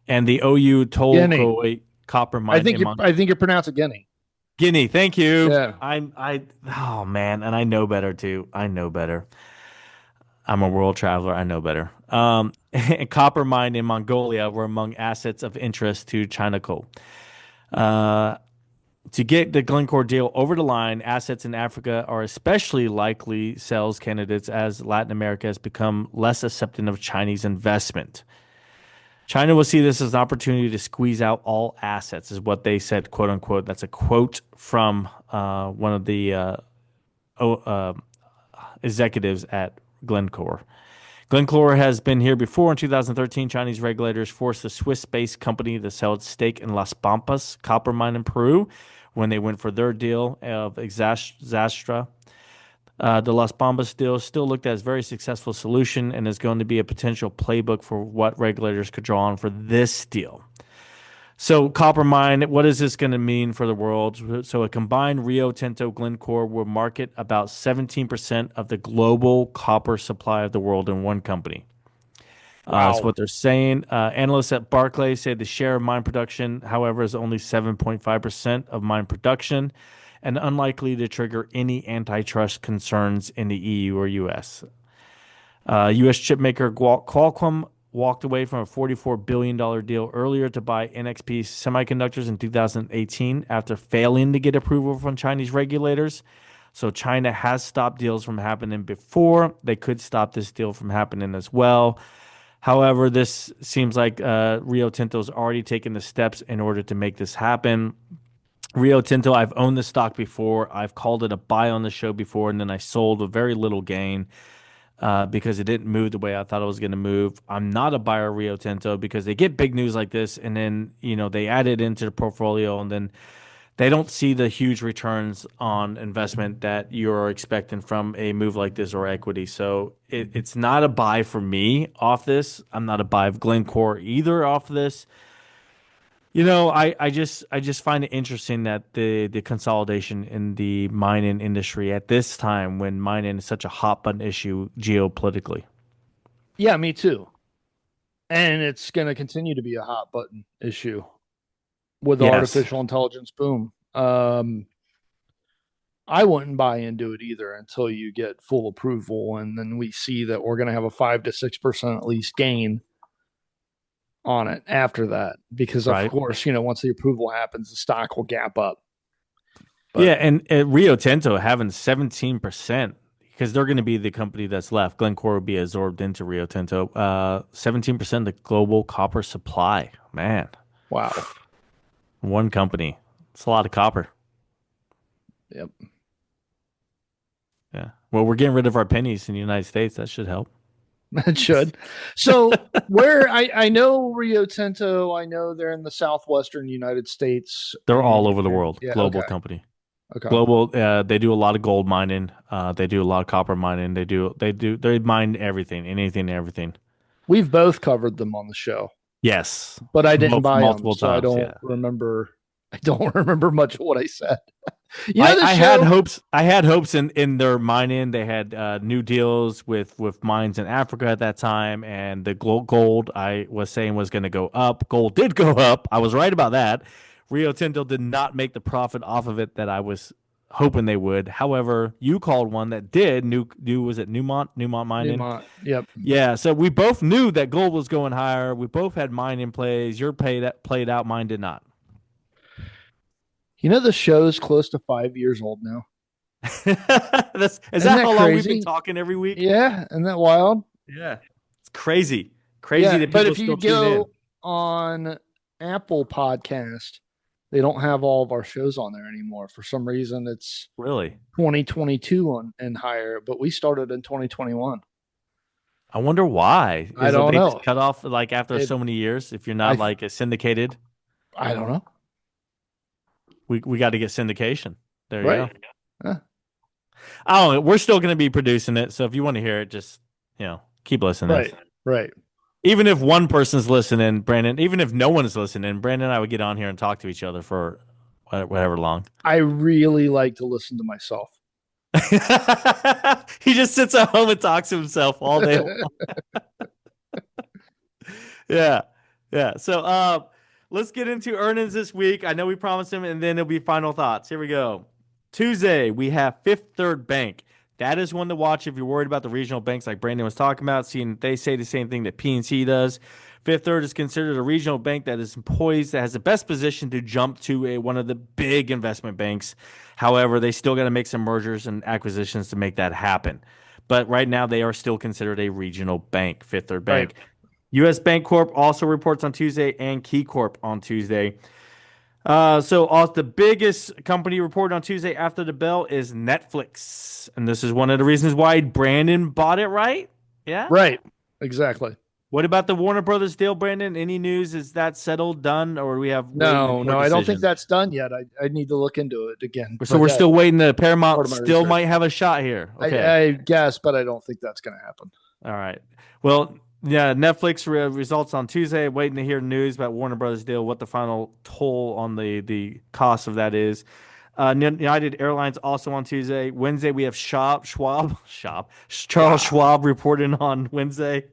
And the OU Guinea. Tolgoi copper mine in I think you pronounce it Guinea. Guinea. Thank you. Yeah. Oh man, and I know better too. I know better. I'm a world traveler. I know better. Copper mine in Mongolia were among assets of interest to China Coal. Uh, to get the Glencore deal over the line, assets in Africa are especially likely sales candidates as Latin America has become less accepting of Chinese investment. China will see this as an opportunity to squeeze out all assets, is what they said, quote unquote. That's a quote from one of the o- uh, executives at Glencore. Glencore has been here before. In 2013, Chinese regulators forced the Swiss-based company to sell its stake in Las Pampas copper mine in Peru when they went for their deal of Zastra. The Las Bambas deal still looked at as a very successful solution and is going to be a potential playbook for what regulators could draw on for this deal. So, copper mine, what is this going to mean for the world? So, a combined Rio Tinto Glencore will market about 17% of the global copper supply of the world in one company. That's Wow. what they're saying. Analysts at Barclays say the share of mine production, however, is only 7.5% of mine production and unlikely to trigger any antitrust concerns in the EU or US. U.S. chipmaker Qualcomm walked away from a $44 billion deal earlier to buy NXP Semiconductors in 2018 after failing to get approval from Chinese regulators. So China has stopped deals from happening before. They could stop this deal from happening as well. However, this seems like Rio Tinto's already taken the steps in order to make this happen. Rio Tinto, I've owned the stock before. I've called it a buy on the show before, and then I sold with very little gain because it didn't move the way I thought it was going to move. I'm not a buyer of Rio Tinto because they get big news like this, and then they add it into the portfolio, and then they don't see the huge returns on investment that you're expecting from a move like this or equity. So it's not a buy for me off this. I'm not a buy of Glencore either off this. I just find it interesting that the consolidation in the mining industry at this time when mining is such a hot button issue geopolitically. Yeah, me too. And it's going to continue to be a hot button issue with the Yes, artificial intelligence boom. I wouldn't buy into it either until you get full approval, and then we see that we're going to have a 5 to 6% at least gain on it after that. Because of right. course, once the approval happens, the stock will gap up. Yeah, But and Rio Tinto having 17% because they're going to be the company that's left. Glencore will be absorbed into Rio Tinto. 17% of the global copper supply. Man, wow, one company. It's a lot of copper. yep, Yeah. Well, we're getting rid of our pennies in the United States. That should help. it should. So where I know Rio Tinto, I know they're in the southwestern United States, They're all over the and world. yeah, Global okay, company. okay. Global. They do a lot of gold mining. They do a lot of copper mining. They mine everything, anything, everything. We've both covered them on the show, Yes, but I didn't both buy them, multiple so I times. don't Yeah. remember. I don't remember much of what I said. I, The I had show. hopes. I had hopes in their mining. They had new deals with mines in Africa at that time, and the gold I was saying was going to go up. Gold did go up. I was right about that. Rio Tinto did not make the profit off of it that I was hoping they would. However, you called one that did. New was it Newmont Mining? Newmont. Yep. Yeah. So we both knew that gold was going higher. We both had mining plays. Your played out. Mine did not. The show's close to 5 years old now. Is Isn't that that how long we've been crazy? talking every week? Yeah, isn't that wild? Yeah. It's crazy. Crazy Yeah, that but people if you still tune in. go on Apple Podcast, they don't have all of our shows on there anymore. For some reason, it's Really? 2022 and higher, but we started in 2021. I wonder why. I Is it don't they just know. cut off like after It so many years if you're I not like a syndicated? I don't know. We got to get syndication. There you Right. go. Huh. I don't know. We're still going to be producing it, so if you want to hear it, just keep listening. Right. Right. Even if one person's listening, Brandon, even if no one is listening, Brandon and I would get on here and talk to each other for whatever long. I really like to listen to myself. He just sits at home and talks to himself all day long. Yeah. Yeah. So let's get into earnings this week. I know we promised him, and then it'll be final thoughts. Here we go. Tuesday, we have Fifth Third Bank. That is one to watch if you're worried about the regional banks like Brandon was talking about, seeing they say the same thing that PNC does. Fifth Third is considered a regional bank that is poised, that has the best position to jump to one of the big investment banks. However, they still got to make some mergers and acquisitions to make that happen. But right now, they are still considered a regional bank, Fifth Third Right. Bank. U.S. Bank Corp also reports on Tuesday and Key Corp on Tuesday. The biggest company reported on Tuesday after the bell is Netflix. And this is one of the reasons why Brandon bought it, right? Yeah. Right. Exactly. What about the Warner Brothers deal, Brandon? Any news? Is that settled, done, or are we have waiting a No, court no, I don't think decision? that's done yet. I need to look into it again, So but we're still waiting. The part Paramount of my still research. might have a shot here. Okay. I guess, but I don't think that's going to happen. All right. Well, yeah, Netflix results on Tuesday. Waiting to hear news about Warner Brothers deal, what the final toll on the cost of that is. United Airlines also on Tuesday. Wednesday we have Charles Wow. Schwab reporting on Wednesday.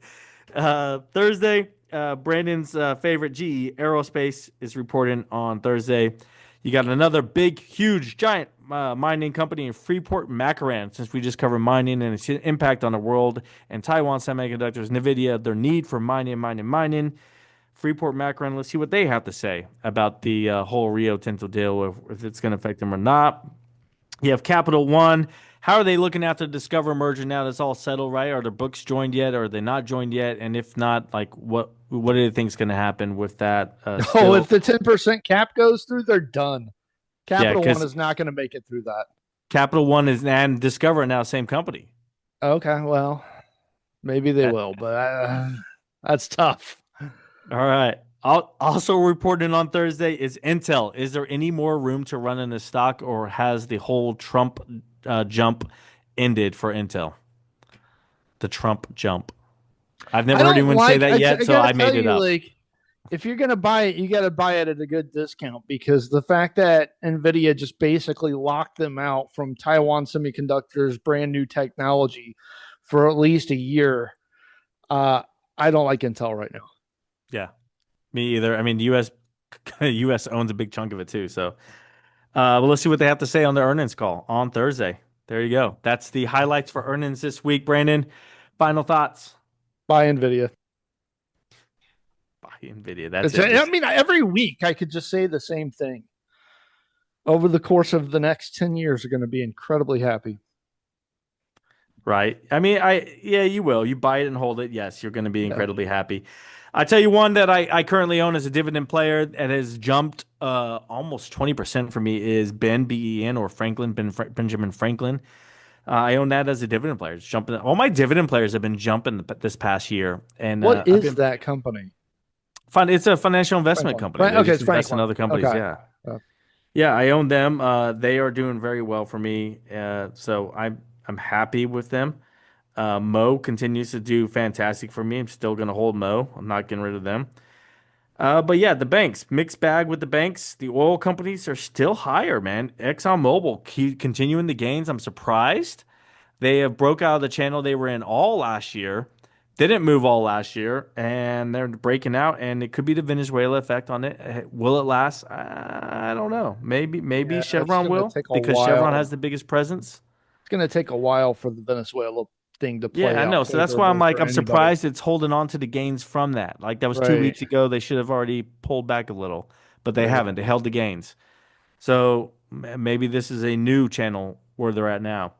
Thursday, Brandon's favorite GE Aerospace is reporting on Thursday. You got another big, huge, giant mining company in Freeport McMoRan. Since we just covered mining and its impact on the world and Taiwan Semiconductors, NVIDIA, their need for mining. Freeport McMoRan. Let's see what they have to say about the whole Rio Tinto deal, if it's going to affect them or not. You have Capital One. How are they looking after the Discover merger now that's all settled, right? Are their books joined yet, or are they not joined yet? And if not, like what do you think is going to happen with that? Oh, if Still, the 10% cap goes through, they're done. yeah, Capital One because is not going to make it through that. Capital One is and Discover are now same company. Okay, well, maybe they That will, but that's tough. all right. Also reporting on Thursday is Intel. Is there any more room to run in the stock, or has the whole Trump jump ended for Intel? The Trump jump. I've never I heard don't anyone say like. that yet, I so gotta I tell made it you, up. like, if you're gonna buy it, you gotta buy it at a good discount because the fact that Nvidia just basically locked them out from Taiwan Semiconductors' brand new technology for at least a year, uh, I don't like Intel right now. Yeah, me either. I mean, the U.S. owns a big chunk of it too. So, well, let's see what they have to say on their earnings call on Thursday. There you go. That's the highlights for earnings this week. Brandon, final thoughts. Buy Nvidia. Buy Nvidia. That's it. I Just mean, every week I could just say the same thing. Over the course of the next 10 years, are going to be incredibly happy. right. I mean, yeah, you will. You buy it and hold it. Yes, you're going to be Yeah. incredibly happy. I tell you one that I currently own as a dividend player that has jumped almost 20% for me is Ben or Benjamin Franklin. I own that as a dividend player. It's jumping. All my dividend players have been jumping this past year, and What I've is been that company? fun. It's a financial investment Franklin. company. They Okay, just it's invest in Franklin. other companies. Okay. Yeah, yeah. I own them. They are doing very well for me. So I'm happy with them. Mo continues to do fantastic for me. I'm still going to hold Mo. I'm not getting rid of them. But yeah, the banks, mixed bag with the banks. The oil companies are still higher, man. ExxonMobil keep continuing the gains. I'm surprised. They have broke out of the channel they were in all last year. Didn't move all last year, and they're breaking out. And it could be the Venezuela effect on it. Will it last? I don't know. Maybe Yeah, it's Chevron going to will take a because Chevron while. has the biggest presence. It's going to take a while for the Venezuela thing to Yeah, play I out know. So that's why I'm favorably like, for I'm anybody. surprised it's holding on to the gains from that. Like that was two Right. weeks ago. They should have already pulled back a little, but they Right. haven't. They held the gains. So maybe this is a new channel where they're at now.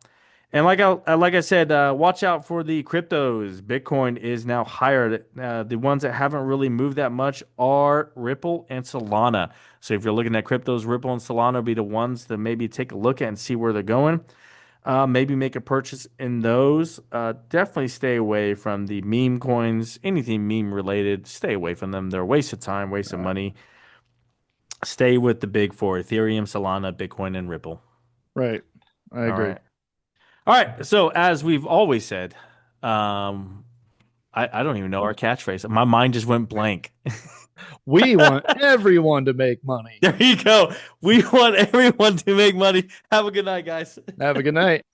And like I said, watch out for the cryptos. Bitcoin is now higher. The ones that haven't really moved that much are Ripple and Solana. So if you're looking at cryptos, Ripple and Solana will be the ones that maybe take a look at and see where they're going. Maybe make a purchase in those. Definitely stay away from the meme coins, anything meme related. Stay away from them. They're a waste of time, waste of money. Stay with the big four: Ethereum, Solana, Bitcoin, and Ripple. Right. I All agree. right. All right. So as we've always said, um, I don't even know our catchphrase. My mind just went blank. We want everyone to make money. There you go. We want everyone to make money. Have a good night, guys. Have a good night.